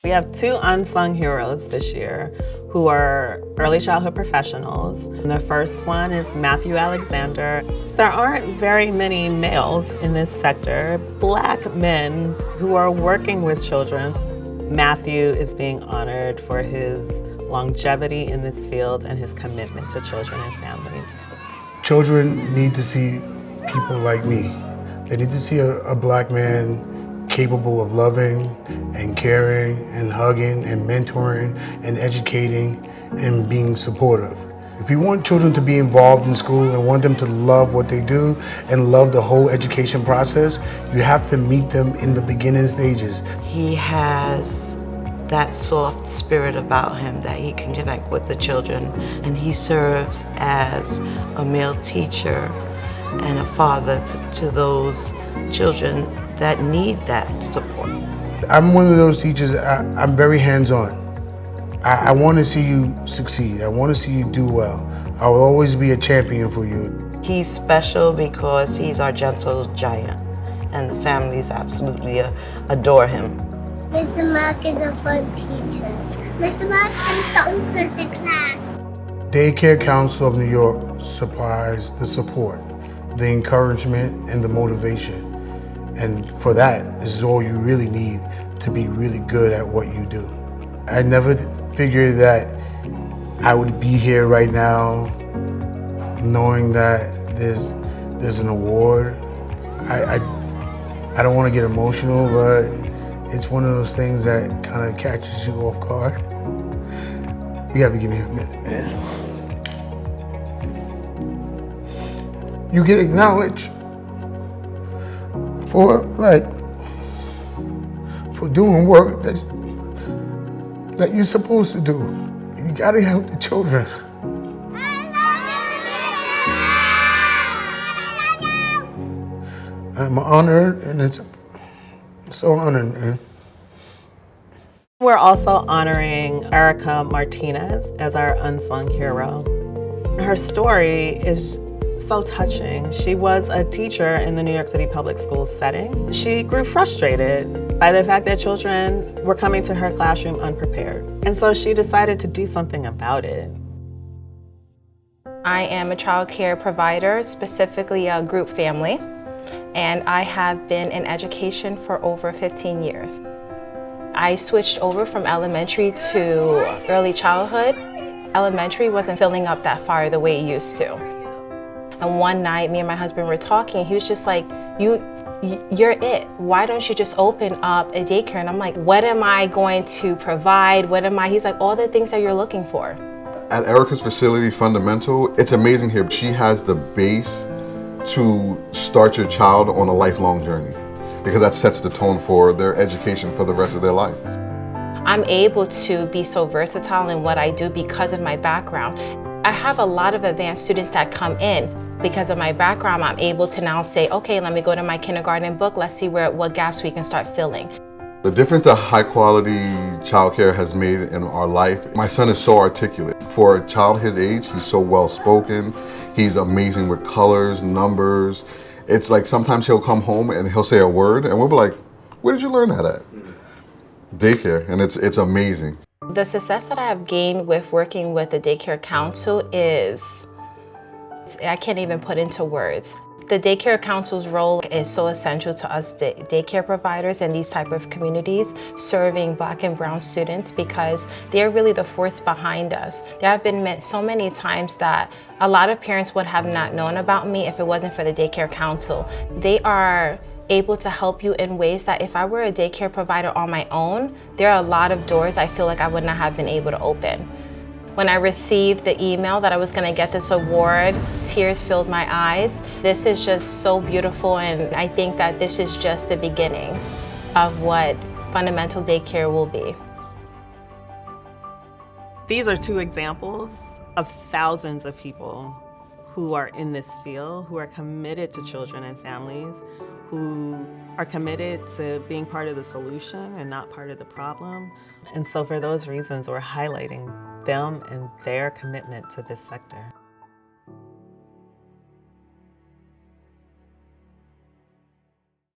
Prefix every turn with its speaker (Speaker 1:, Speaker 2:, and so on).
Speaker 1: We have two unsung heroes this year who are early childhood professionals. And the first one is Matthew Alexander. There aren't very many males in this sector, Black men who are working with children. Matthew is being honored for his longevity in this field and his commitment to children and families.
Speaker 2: Children need to see people like me. They need to see a Black man capable of loving and caring and hugging and mentoring and educating and being supportive. If you want children to be involved in school and want them to love what they do and love the whole education process, you have to meet them in the beginning stages.
Speaker 3: He has that soft spirit about him that he can connect with the children, and he serves as a male teacher and a father to those children that need that support.
Speaker 2: I'm one of those teachers, I'm very hands-on. I want to see you succeed. I want to see you do well. I will always be a champion for you.
Speaker 3: He's special because he's our gentle giant, and the families absolutely adore him.
Speaker 4: Mr. Mark is a fun teacher. Mr. Mark sometimes with the class.
Speaker 2: Daycare Council of New York supplies the support, the encouragement, and the motivation. And for that is all you really need to be really good at what you do. I never figured that I would be here right now knowing that there's an award. I don't want to get emotional, but it's one of those things that kind of catches you off guard. You have to give me a minute, man. You get acknowledged for doing work that you're supposed to do. You gotta help the children. I'm honored, and it's so honored, man.
Speaker 1: We're also honoring Erica Martinez as our unsung hero. Her story is so touching. She was a teacher in the New York City public school setting. She grew frustrated by the fact that children were coming to her classroom unprepared. And so she decided to do something about it.
Speaker 5: I am a child care provider, specifically a group family, and I have been in education for over 15 years. I switched over from elementary to early childhood. Elementary wasn't filling up that far the way it used to. And one night, me and my husband were talking. He was just like, you're it. Why don't you just open up a daycare? And I'm like, what am I going to provide? He's like, all the things that you're looking for.
Speaker 6: At Erica's facility, Fundamental, it's amazing here. She has the base to start your child on a lifelong journey, because that sets the tone for their education for the rest of their life.
Speaker 5: I'm able to be so versatile in what I do because of my background. I have a lot of advanced students that come in. Because of my background, I'm able to now say, okay, let me go to my kindergarten book. Let's see what gaps we can start filling.
Speaker 6: The difference that high quality childcare has made in our life, my son is so articulate. For a child his age, he's so well spoken. He's amazing with colors, numbers. It's like sometimes he'll come home and he'll say a word and we'll be like, where did you learn that at? Daycare, and it's amazing.
Speaker 5: The success that I have gained with working with the Daycare Council is, I can't even put into words. The Daycare Council's role is so essential to us daycare providers in these type of communities serving Black and brown students, because they're really the force behind us. There have been so many times that a lot of parents would have not known about me if it wasn't for the Daycare Council. They are able to help you in ways that if I were a daycare provider on my own, there are a lot of doors I feel like I would not have been able to open. When I received the email that I was going to get this award, tears filled my eyes. This is just so beautiful, and I think that this is just the beginning of what Fundamental Daycare will be.
Speaker 1: These are two examples of thousands of people who are in this field, who are committed to children and families, who are committed to being part of the solution and not part of the problem. And so for those reasons, we're highlighting them and their commitment to this sector.